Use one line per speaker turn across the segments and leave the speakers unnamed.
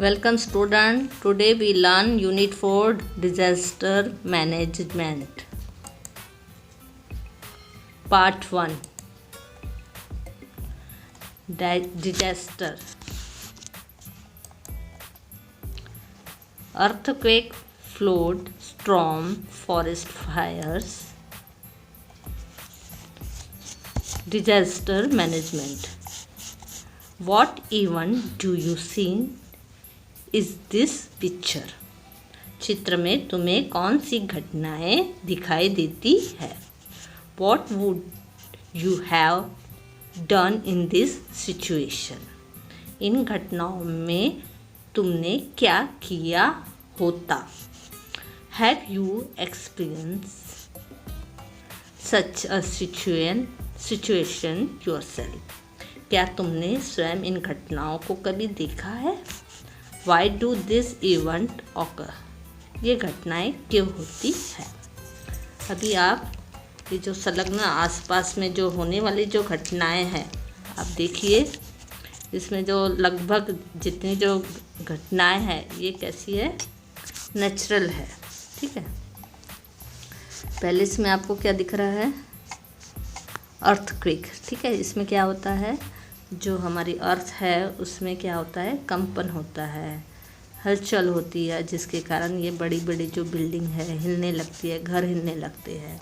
Welcome student. Today we learn Unit 4 Disaster Management. Part 1 Disaster. Earthquake, flood, storm, forest fires. Disaster management. What event do you see is this picture? चित्र में तुम्हें कौन सी घटनाएं दिखाई देती है? What would you have done in this situation? इन घटनाओं में तुमने क्या किया होता? Have you experience such a situation yourself? क्या तुमने स्वयं इन घटनाओं को कभी देखा है? Why do this event occur? ये घटनाएं क्यों होती है? अभी आप ये जो संलग्न आसपास में जो होने वाली जो घटनाएं हैं आप देखिए, इसमें जो लगभग जितनी जो घटनाएं हैं ये कैसी है? नेचुरल है। ठीक है, पहले इसमें आपको क्या दिख रहा है? अर्थक्वेक। ठीक है, इसमें क्या होता है? जो हमारी अर्थ है उसमें क्या होता है? कंपन होता है, हलचल होती है, जिसके कारण ये बड़ी बड़ी जो बिल्डिंग है हिलने लगती है, घर हिलने लगते हैं।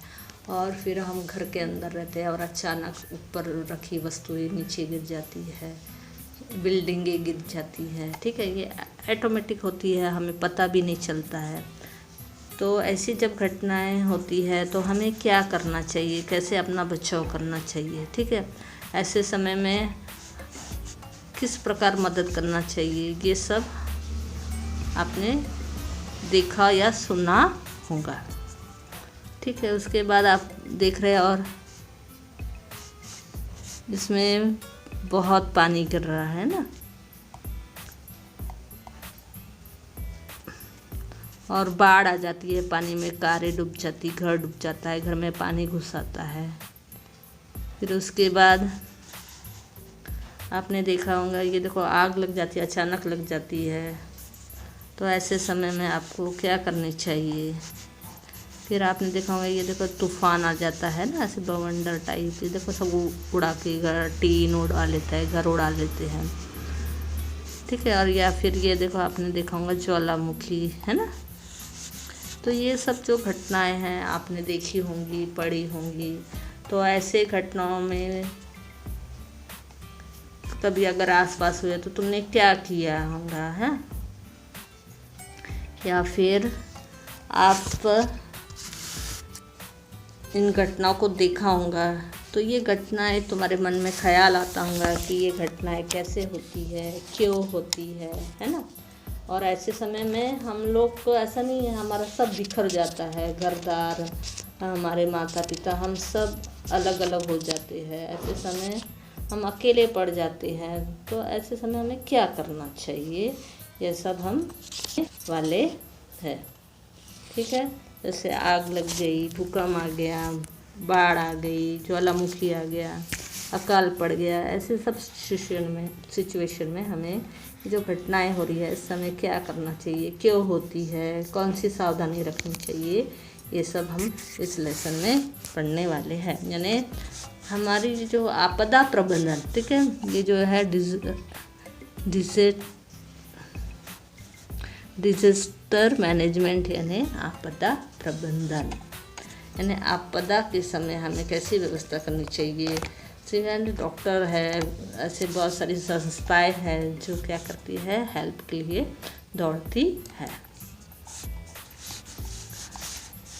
और फिर हम घर के अंदर रहते हैं और अचानक ऊपर रखी वस्तुएं नीचे गिर जाती है, बिल्डिंगें गिर जाती है। ठीक है, ये ऑटोमेटिक होती है, हमें पता भी नहीं चलता है। तो ऐसी जब घटनाएं होती है तो हमें क्या करना चाहिए, कैसे अपना बचाव करना चाहिए? ठीक है, ऐसे समय में किस प्रकार मदद करना चाहिए, ये सब आपने देखा या सुना होगा। ठीक है, उसके बाद आप देख रहे हैं और इसमें बहुत पानी गिर रहा है ना, और बाढ़ आ जाती है, पानी में कारें डूब जाती, घर डूब जाता है, घर में पानी घुस आता है। फिर उसके बाद आपने देखा होगा, ये देखो आग लग जाती है, अचानक लग जाती है। तो ऐसे समय में आपको क्या करनी चाहिए? फिर आपने देखा होगा, ये देखो तूफान आ जाता है ना, ऐसे बवंडर टाइप, ये देखो सब उड़ा के घर, टीन उड़ा लेता है, घर उड़ा लेते हैं। ठीक है, और या फिर ये देखो आपने देखा होगा ज्वालामुखी, है ना। तो ये सब जो घटनाएं हैं आपने देखी होंगी, पढ़ी होंगी। तो ऐसे घटनाओं में कभी अगर आसपास हुए तो तुमने क्या किया होगा, है? या फिर आप इन घटनाओं को देखा होगा तो ये घटनाएं तुम्हारे मन में ख्याल आता होगा कि ये घटनाएं कैसे होती है, क्यों होती है ना। और ऐसे समय में हम लोग को ऐसा नहीं है, हमारा सब बिखर जाता है, घरदार, हमारे माता पिता, हम सब अलग अलग हो जाते हैं। ऐसे समय हम अकेले पड़ जाते हैं। तो ऐसे समय हमें क्या करना चाहिए, ये सब हम वाले हैं। ठीक है, जैसे आग लग गई, भूकंप आ गया, बाढ़ आ गई, ज्वालामुखी आ गया, अकाल पड़ गया, ऐसे सब सिचुएशन में हमें जो घटनाएं हो रही है इस समय क्या करना चाहिए, क्यों होती है, कौन सी सावधानी रखनी चाहिए, ये सब हम इस लेसन में पढ़ने वाले हैं। यानी हमारी जो आपदा प्रबंधन, ठीक है, ये जो है डिजास्टर मैनेजमेंट, यानी आपदा प्रबंधन, यानी आपदा के समय हमें कैसी व्यवस्था करनी चाहिए। सिविल डॉक्टर है, ऐसे बहुत सारी संस्थाएं हैं जो क्या करती है, हेल्प के लिए दौड़ती है।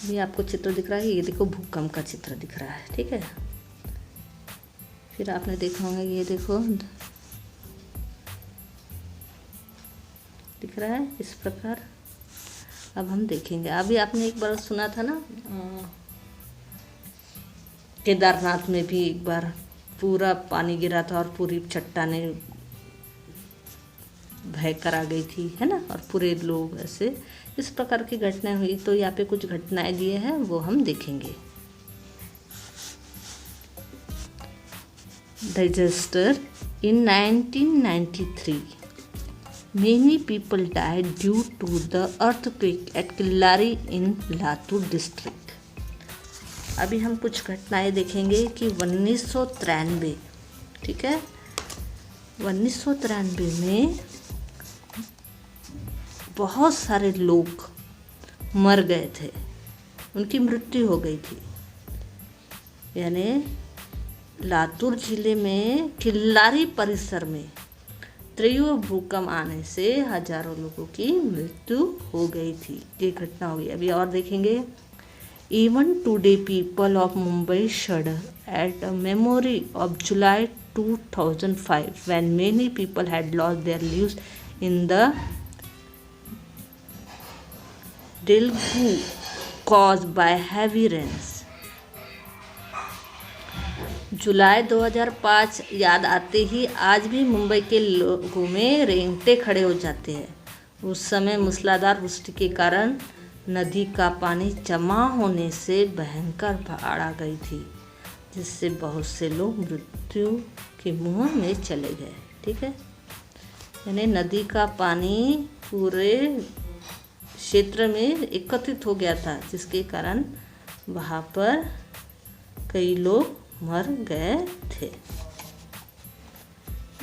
ये आपको चित्र दिख रहा है, ये देखो भूकंप का चित्र दिख रहा है। ठीक है, फिर आपने देखा होगा, ये देखो दिख रहा है इस प्रकार। अब हम देखेंगे, अभी आपने एक बार सुना था ना, केदारनाथ में भी एक बार पूरा पानी गिरा था और पूरी चट्टानें बह कर आ गई थी, है ना, और पूरे लोग ऐसे इस प्रकार की घटनाएं हुई। तो यहाँ पे कुछ घटनाएं दिए हैं वो हम देखेंगे। Disaster in 1993. Many people died due to the earthquake at Killari in Latur district. अभी हम कुछ घटनाएं देखेंगे कि 1993, ठीक है, 1993 में बहुत सारे लोग मर गए थे, उनकी मृत्यु हो गई थी। यानी लातूर जिले में किल्लारी परिसर में तीव्र भूकंप आने से हजारों लोगों की मृत्यु हो गई थी। ये घटना हो गई। अभी और देखेंगे। Even today people of Mumbai शडर at a memory of July 2005 when many people had lost their lives in the Delgu caused by heavy rains। जुलाई 2005 याद आते ही आज भी मुंबई के लोगों में रेंगटे खड़े हो जाते हैं। उस समय मूसलाधार वृष्टि के कारण नदी का पानी जमा होने से भयंकर बाढ़ आ गई थी, जिससे बहुत से लोग मृत्यु के मुंह में चले गए। ठीक है, यानी नदी का पानी पूरे क्षेत्र में एकत्रित हो गया था, जिसके कारण वहाँ पर कई लोग मर गए थे।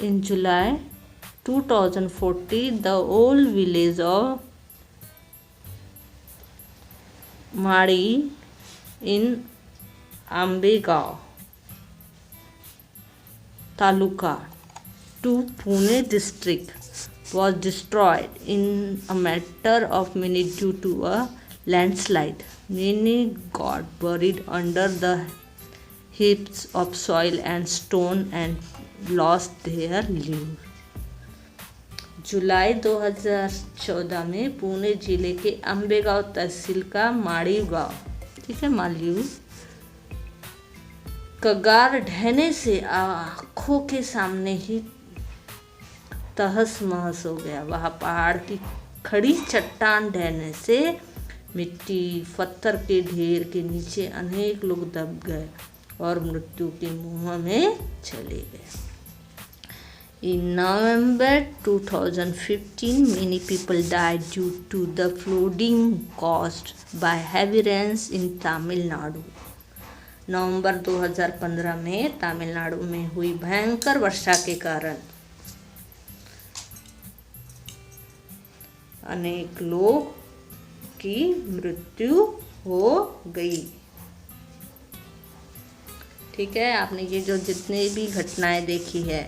इन जुलाई 2040 द ओल्ड विलेज ऑफ माड़ी इन Ambegaon taluka to Pune district was destroyed in a matter of minutes due to a landslide. Many got buried under the heaps of soil and stone and lost their lives. जुलाई 2014 में पुणे जिले के अंबेगांव तहसील का माड़ीव गांव, ठीक है, मालवीव, कगार ढहने से आँखों के सामने ही तहस महस हो गया। वहाँ पहाड़ की खड़ी चट्टान ढहने से मिट्टी पत्थर के ढेर के नीचे अनेक लोग दब गए और मृत्यु के मुंह में चले गए। In November 2015, many people died due to the flooding caused by heavy rains in Tamil Nadu. नवंबर 2015 में तमिलनाडु में हुई भयंकर वर्षा के कारण अनेक लोग की मृत्यु हो गई। ठीक है, आपने ये जो जितने भी घटनाएं देखी है,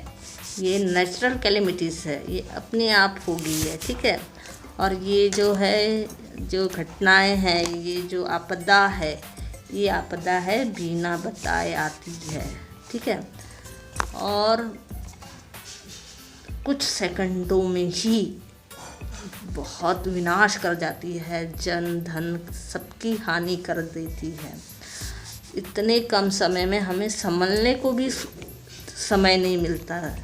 ये नेचुरल कैलेमिटीज़ है, ये अपने आप हो गई है। ठीक है, और ये जो है, जो घटनाएं हैं, ये जो आपदा है, ये आपदा है बिना बताए आती है। ठीक है, और कुछ सेकंडों में ही बहुत विनाश कर जाती है, जन धन सबकी हानि कर देती है। इतने कम समय में हमें संभलने को भी समय नहीं मिलता है।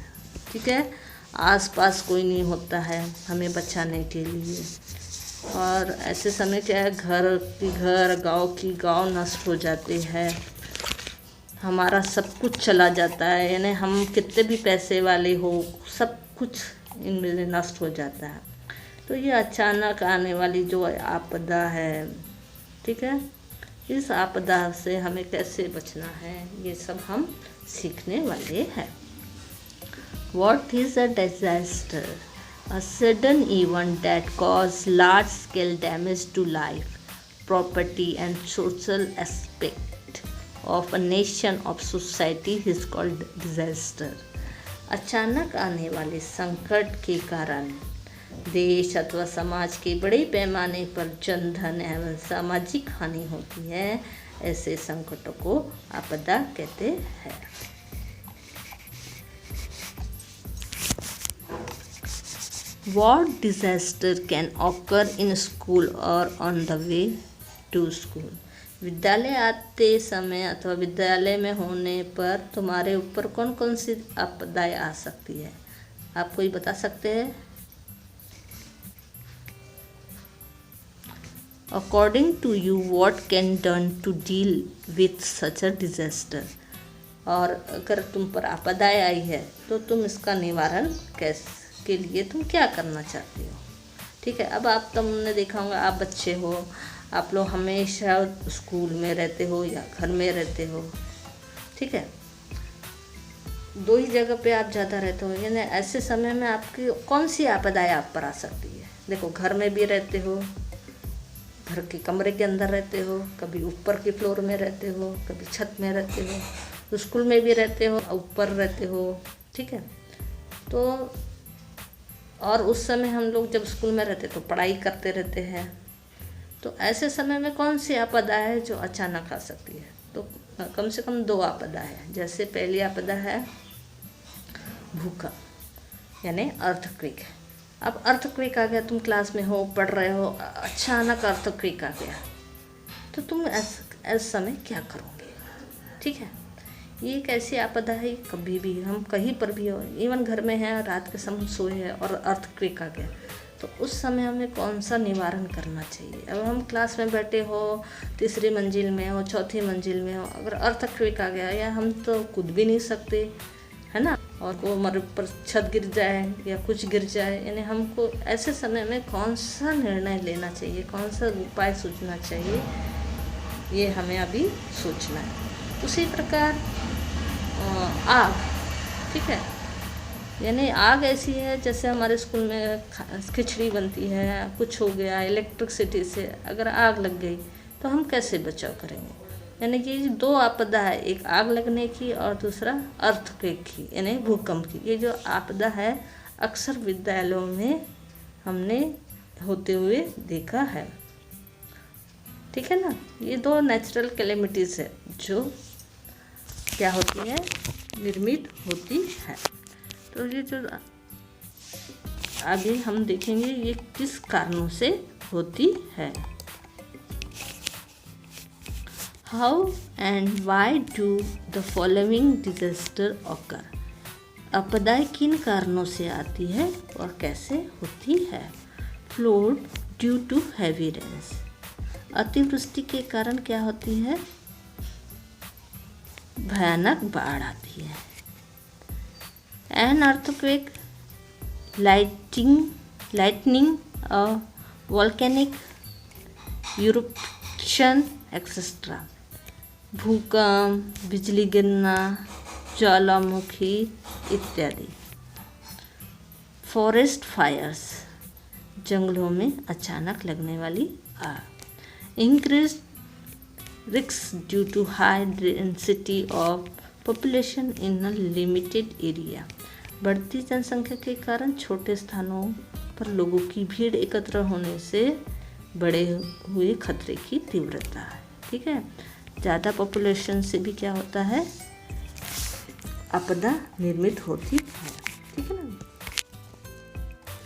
ठीक है, आसपास कोई नहीं होता है हमें बचाने के लिए, और ऐसे समय क्या है, घर की घर, गांव की गांव नष्ट हो जाते हैं, हमारा सब कुछ चला जाता है। यानी हम कितने भी पैसे वाले हो, सब कुछ इनमें नष्ट हो जाता है। तो ये अचानक आने वाली जो आपदा है, ठीक है, इस आपदा से हमें कैसे बचना है, ये सब हम सीखने वाले हैं। What is a disaster? A sudden event that causes large-scale damage to life, property and social aspect of a nation or society is called disaster. अचानक आने वाले संकट के कारण देश अथवा समाज के बड़े पैमाने पर जनधन एवं सामाजिक हानि होती है, ऐसे संकटों को आपदा कहते हैं। What disaster can occur in school or on the way to school? विद्यालय आते समय अथवा विद्यालय में होने पर तुम्हारे ऊपर कौन कौन सी आपदाएं आ सकती है, आप कोई बता सकते हैं? According to you, what can done to deal with such a disaster? और अगर तुम पर आपदाएं आई है तो तुम इसका निवारण कैसे उसके लिए तुम क्या करना चाहते हो। ठीक है, अब आप तुमने देखा होगा, आप बच्चे हो, आप लोग हमेशा स्कूल में रहते हो या घर में रहते हो। ठीक है, दो ही जगह पे आप ज़्यादा रहते हो, यानी ऐसे समय में आपकी कौन सी आपदाएं आप पर आ सकती है। देखो, घर में भी रहते हो, घर के कमरे के अंदर रहते हो, कभी ऊपर के फ्लोर में रहते हो, कभी छत में रहते हो, स्कूल में भी रहते हो, ऊपर रहते हो। ठीक है, तो और उस समय हम लोग जब स्कूल में रहते तो पढ़ाई करते रहते हैं। तो ऐसे समय में कौन सी आपदा है जो अचानक आ सकती है। तो कम से कम दो आपदा है। जैसे पहली आपदा है भूकंप, यानी अर्थक्वेक। अब अर्थक्वेक आ गया, तुम क्लास में हो, पढ़ रहे हो, अचानक अर्थक्वेक आ गया, तो तुम ऐसे समय क्या करोगे। ठीक है, ये एक ऐसी आपदा है, कभी भी हम कहीं पर भी हो, इवन घर में है, रात के समय सोए हैं और अर्थक्वेक आ गया, तो उस समय हमें कौन सा निवारण करना चाहिए। अब हम क्लास में बैठे हो, तीसरी मंजिल में हो, चौथी मंजिल में हो, अगर अर्थक्वेक आ गया, या हम तो कूद भी नहीं सकते, है ना, और वो हमारे ऊपर छत गिर जाए या कुछ गिर जाए, यानी हमको ऐसे समय में कौन सा निर्णय लेना चाहिए, कौन सा उपाय सोचना चाहिए, ये हमें अभी सोचना है। उसी प्रकार आग, ठीक है, यानी आग ऐसी है, जैसे हमारे स्कूल में खिचड़ी बनती है, कुछ हो गया इलेक्ट्रिसिटी से अगर आग लग गई तो हम कैसे बचाव करेंगे। यानी कि दो आपदा है, एक आग लगने की और दूसरा अर्थक्वेक की, यानी भूकंप की। ये जो आपदा है अक्सर विद्यालयों में हमने होते हुए देखा है। ठीक है ना, ये दो नेचुरल कैलेमिटीज़ है जो क्या होती है, निर्मित होती है। तो ये जो आगे हम देखेंगे ये किस कारणों से होती है। How and why do the following disaster occur. आपदाएं किन कारणों से आती है और कैसे होती है। Flood due to heavy rains, अतिवृष्टि के कारण क्या होती है, भयानक बाढ़ आती है। An earthquake, lightning, volcanic eruption etcetera, भूकंप, बिजली गिरना, ज्वालामुखी इत्यादि। फॉरेस्ट फायर्स, जंगलों में अचानक लगने वाली आग। Increase risk due to high density of population in a limited area, बढ़ती जनसंख्या के कारण छोटे स्थानों पर लोगों की भीड़ एकत्र होने से बड़े हुए खतरे की तीव्रता है। ठीक है, ज़्यादा पॉपुलेशन से भी क्या होता है, आपदा निर्मित होती है। ठीक है ना,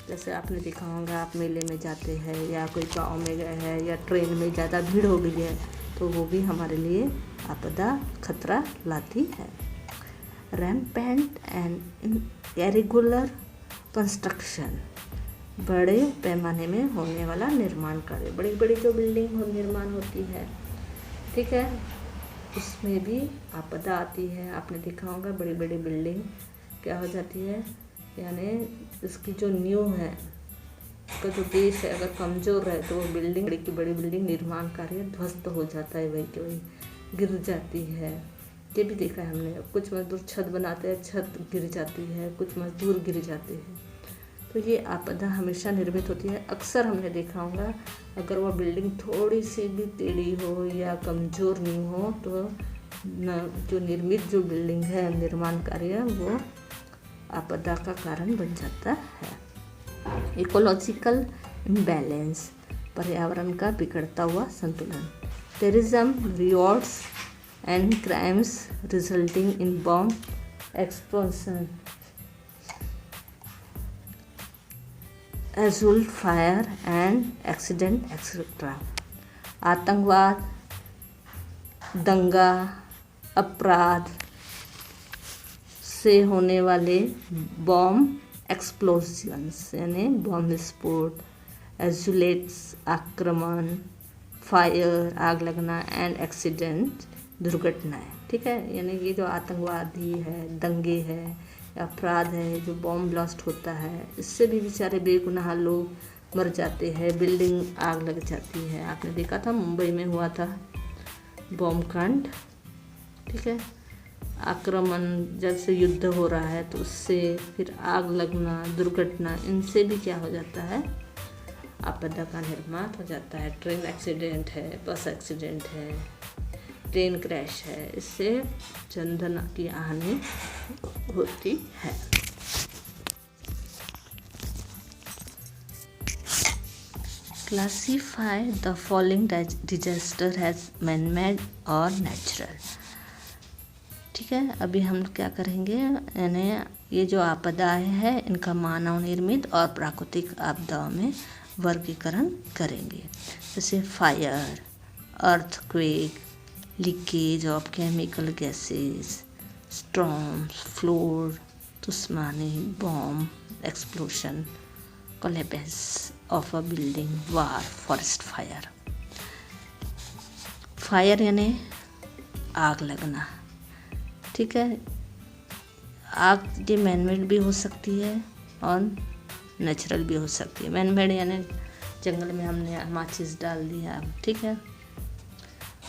जैसे आपने देखा होगा, आप मेले में जाते हैं या कोई गांव में गए हैं या ट्रेन में ज़्यादा भीड़ हो गई है, तो वो भी हमारे लिए आपदा खतरा लाती है। रैम्पेंट एंड इरेगुलर कंस्ट्रक्शन, बड़े पैमाने में होने वाला निर्माण कार्य, बड़ी बड़ी जो बिल्डिंग निर्माण होती है, ठीक है, उसमें भी आपदा आती है। आपने देखा होगा, बड़ी बड़ी बिल्डिंग क्या हो जाती है, यानी इसकी जो नींव है, उसका जो बेस है, अगर कमज़ोर रहे तो वो बिल्डिंग, बड़ी की बड़ी बिल्डिंग निर्माण कार्य ध्वस्त हो जाता है, वही के वही गिर जाती है। ये भी देखा है हमने। कुछ मजदूर छत बनाते हैं, छत गिर जाती है, कुछ मजदूर गिर जाते हैं। तो ये आपदा हमेशा निर्मित होती है। अक्सर हमने देखा होगा, अगर वह बिल्डिंग थोड़ी सी भी टेढ़ी हो या कमज़ोर नहीं हो तो जो निर्मित जो बिल्डिंग है, निर्माण कार्य, वो आपदा का कारण बन जाता है। इकोलॉजिकल इम्बैलेंस, पर्यावरण का बिगड़ता हुआ संतुलन। Terrorism, rewards and crimes resulting in bomb explosion, assault, fire and accident etc. आतंकवाद, दंगा, अपराध से होने वाले बॉम्ब एक्सप्लोजन्स, यानी बॉम्ब विस्फोट, एजुलेट्स, आक्रमण, फायर, आग लगना, एंड एक्सीडेंट, दुर्घटनाएं। ठीक है, यानी ये जो आतंकवादी है, दंगे है, अपराध है जो बॉम्ब ब्लास्ट होता है, इससे भी बेचारे बेगुनाह लोग मर जाते हैं, बिल्डिंग आग लग जाती है। आपने देखा था मुंबई में हुआ था बॉम्ब कांड, ठीक है। आक्रमण जब से युद्ध हो रहा है तो उससे फिर आग लगना, दुर्घटना, इनसे भी क्या हो जाता है, आपदा का निर्माण हो जाता है। ट्रेन एक्सीडेंट है, बस एक्सीडेंट है, ट्रेन क्रैश है, इससे जनधन की हानि होती है। Classify the following disaster has man made और नेचुरल। ठीक है, अभी हम क्या करेंगे, यानी ये जो आपदाएं हैं इनका मानव निर्मित और प्राकृतिक आपदाओं में वर्गीकरण करेंगे। जैसे fire, earthquake, leakage of chemical gases, storms, flood, तूफानी, bomb explosion, collapse of a building, war, forest fire. Fire यानी आग लगना, ठीक है। आग ये मैनमेड भी हो सकती है और नेचुरल भी हो सकती है। मैनमेड यानी जंगल में हमने माचिस डाल दिया, ठीक है,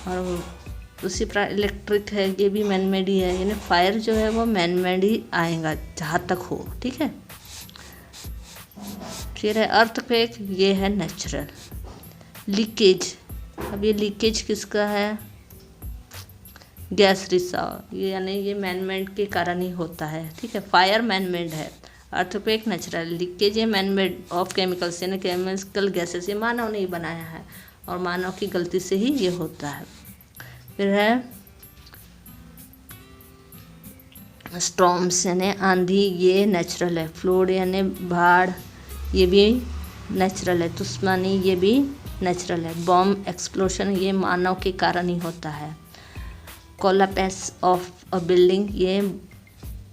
और उसी प्रकार इलेक्ट्रिक है, ये भी मैनमेड ही है। यानी फायर जो है वो मैनमेड ही आएगा जहाँ तक हो, ठीक है। फिर है अर्थक्वेक, ये है नेचुरल। लीकेज, अब ये लीकेज किसका है, गैस रिसाव, ये यानी ये मैनमेड के कारण ही होता है, ठीक है। फायर मैनमेड है, अर्थक्वेक नेचुरल, लीकेज ये मैनमेड ऑफ केमिकल्स यानी केमिकल गैसेस, ये मानव ने ही बनाया है और मानव की गलती से ही ये होता है। फिर है स्टॉर्म्स यानी आंधी, ये नेचुरल है। फ्लोड यानी बाढ़, ये भी नेचुरल है। तूफानी, ये भी नेचुरल है। बॉम्ब एक्सप्लोशन, ये मानव के कारण ही होता है। कोलैप्स ऑफ अ बिल्डिंग, ये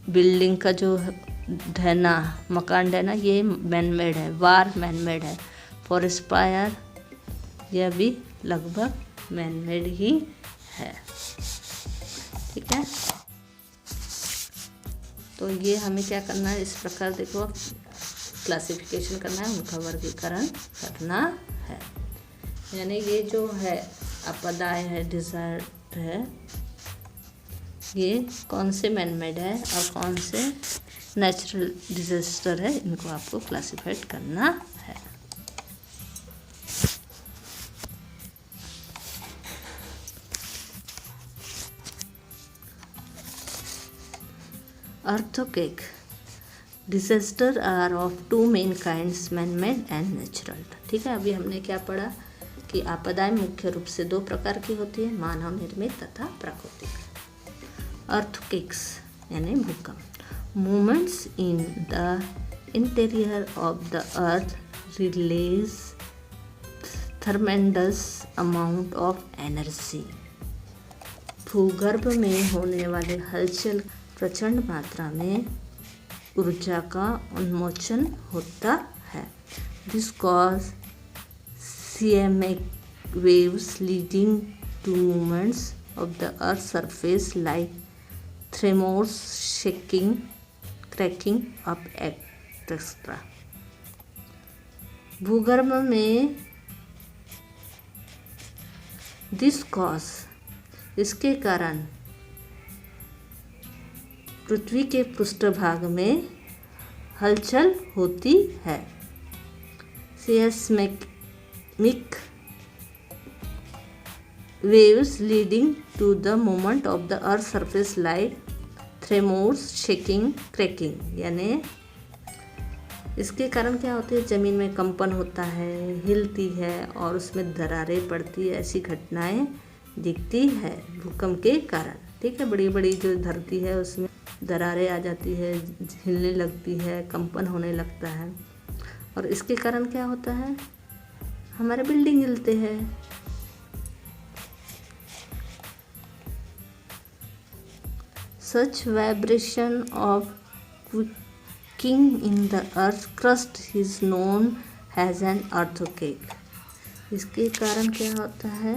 बिल्डिंग का जो ढहना, मकान ढहना, ये मैनमेड है। वार मैनमेड है। फॉरेस्ट फायर, यह भी लगभग मैनमेड ही है, ठीक है। तो ये हमें क्या करना है, इस प्रकार देखो क्लासिफिकेशन करना है, उनका वर्गीकरण करना है। यानी ये जो है आपदाएं है, डिजास्टर है, ये कौन से मैनमेड है और कौन से नेचुरल डिजास्टर है, इनको आपको क्लासिफाइड करना है। Earthquake disaster are of two main kinds, manmade and natural, ठीक है। अभी हमने क्या पढ़ा कि आपदाएं मुख्य रूप से दो प्रकार की होती है, मानव निर्मित तथा प्राकृतिक। अर्थक्वेक्स यानी भूकंप, movements in the interior of the earth release ट्रेमेंडस amount of energy. भूगर्भ में होने वाले हलचल प्रचंड मात्रा में ऊर्जा का उन्मोचन होता है। This cause seismic waves leading to movements of the earth's surface like tremors, shaking, cracking up, etc. भूगर्भ में दिस कॉज, इसके कारण पृथ्वी के पृष्ठभाग में हलचल होती है। seismic waves leading to the movement of the earth's surface like tremors, shaking, cracking, यानी इसके कारण क्या होती है, ज़मीन में कंपन होता है, हिलती है और उसमें दरारें पड़ती है, ऐसी घटनाएं दिखती है भूकंप के कारण, ठीक है। बड़ी बड़ी जो धरती है उसमें दरारें आ जाती है, हिलने लगती है, कंपन होने लगता है, और इसके कारण क्या होता है, हमारे बिल्डिंग हिलते हैं। Such vibration of quaking in the earth crust is known as an earthquake. इसके कारण क्या होता है,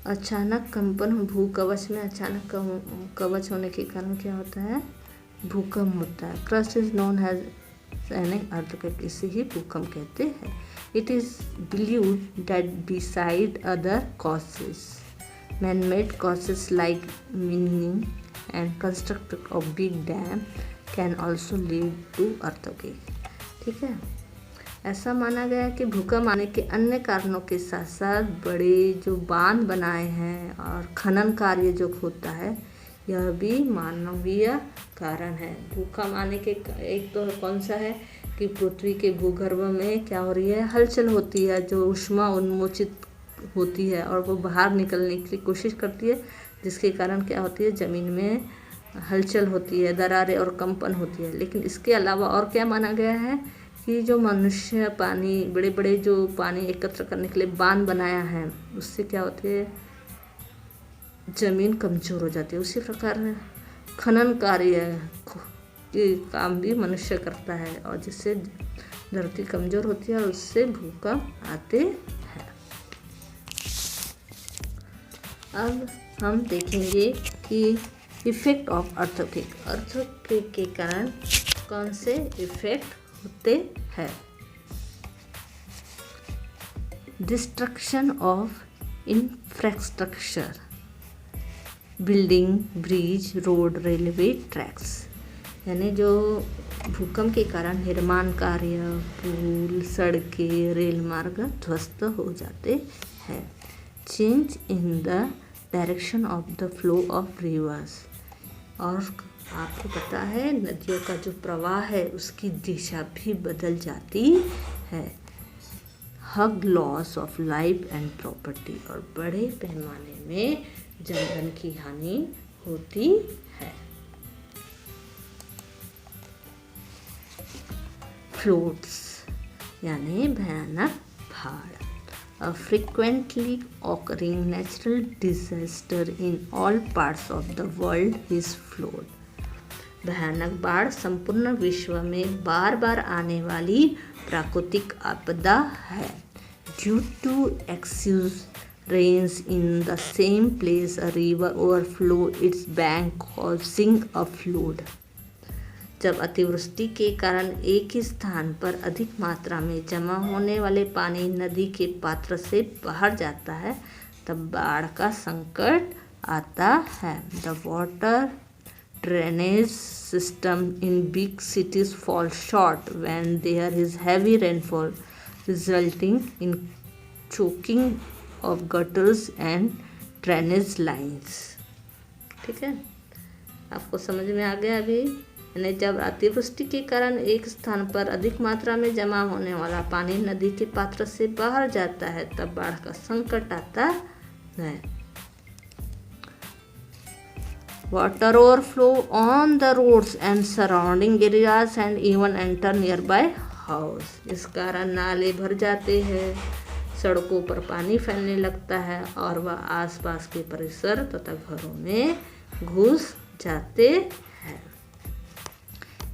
अचानक कंपन, भूकवच में अचानक कवच होने के कारण क्या होता है? भूकंप होता है। Crust is known as an earthquake, इसे ही भूकंप कहते हैं। It is believed that beside other causes, man-made causes like mining and construction of big dam can also lead to earthquake। ठीक है, ऐसा माना गया है कि भूकंप आने के अन्य कारणों के साथ साथ बड़े जो बांध बनाए हैं और खनन कार्य जो होता है, यह भी मानवीय कारण है। भूकंप आने के एक तो कौन सा है कि पृथ्वी के भूगर्भ में क्या हो रही है? हलचल होती है, जो ऊष्मा उन्मोचित होती है और वो बाहर निकलने की कोशिश करती है, जिसके कारण क्या होती है? ज़मीन में हलचल होती है, दरारें और कंपन होती है। लेकिन इसके अलावा और क्या माना गया है कि जो मनुष्य पानी, बड़े बड़े जो पानी एकत्र करने के लिए बांध बनाया है, उससे क्या होती है? ज़मीन कमज़ोर हो जाती है। उसी प्रकार खनन कार्य ये काम भी मनुष्य करता है और जिससे धरती कमज़ोर होती है और उससे भूकंप आते हैं। अब हम देखेंगे कि इफ़ेक्ट ऑफ अर्थक्वेक, अर्थक्वेक के कारण कौन से इफ़ेक्ट होते हैं। Destruction of infrastructure, building, bridge, road, railway tracks, यानी जो भूकंप के कारण निर्माण कार्य, पुल, सड़कें, रेल मार्ग ध्वस्त हो जाते हैं। Change in the direction of the flow of reverse, और आपको पता है नदियों का जो प्रवाह है उसकी दिशा भी बदल जाती है। Huge loss of life and property, और बड़े पैमाने में जनधन की हानि होती है। फ्लोड्स यानी भयानक बाढ़, a frequently occurring natural disaster in all parts of the world is flood। भयानक बाढ़ संपूर्ण विश्व में बार बार आने वाली प्राकृतिक आपदा है। Due to excessive rains in the same place, a river overflow its bank causing a flood। जब अतिवृष्टि के कारण एक ही स्थान पर अधिक मात्रा में जमा होने वाले पानी नदी के पात्र से बाहर जाता है, तब बाढ़ का संकट आता है। The water drainage system in big cities fall short when there is heavy rainfall, resulting in choking of gutters and drainage lines. ठीक है, आपको समझ में आ गया अभी? यानी जब अतिवृष्टि के कारण एक स्थान पर अधिक मात्रा में जमा होने वाला पानी नदी के पात्र से बाहर जाता है, तब बाढ़ का संकट आता है। Water overflow on the roads and surrounding areas and even enter nearby house. इस कारण नाले भर जाते हैं, सड़कों पर पानी फैलने लगता है और वह आसपास के परिसर तथा घरों में घुस जाते हैं।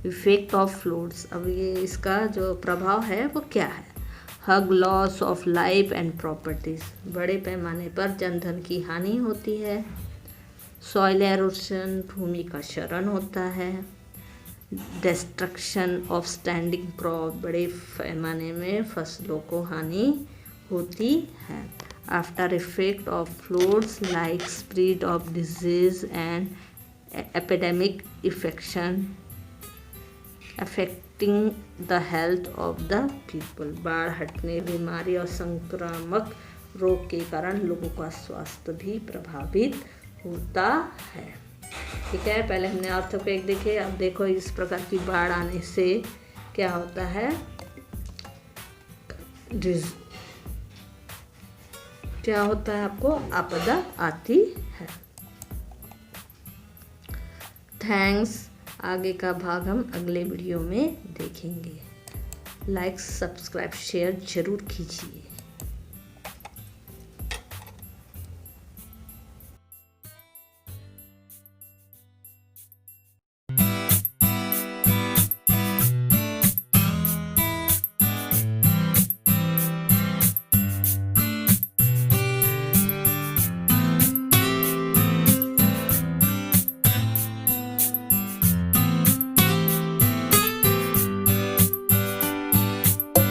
इफेक्ट ऑफ फ्लड्स, अब ये इसका जो प्रभाव है वो क्या है? Huge loss of life and properties, बड़े पैमाने पर जनधन की हानि होती है। सॉइल एरोशन, भूमि का क्षरण होता है। डिस्ट्रक्शन ऑफ स्टैंडिंग क्रॉप, बड़े पैमाने में फसलों को हानि होती है। After effect of floods like spread of disease and epidemic infection affecting the health of the people, बाढ़ हटने, बीमारी और संक्रामक रोग के कारण लोगों का स्वास्थ्य भी प्रभावित होता है। ठीक है, पहले हमने अर्थक्वेक देखे, अब देखो इस प्रकार की बाढ़ आने से क्या होता है। क्या होता है? आपको आपदा आती है। थैंक्स। आगे का भाग हम अगले वीडियो में देखेंगे। लाइक, सब्सक्राइब, शेयर जरूर कीजिए।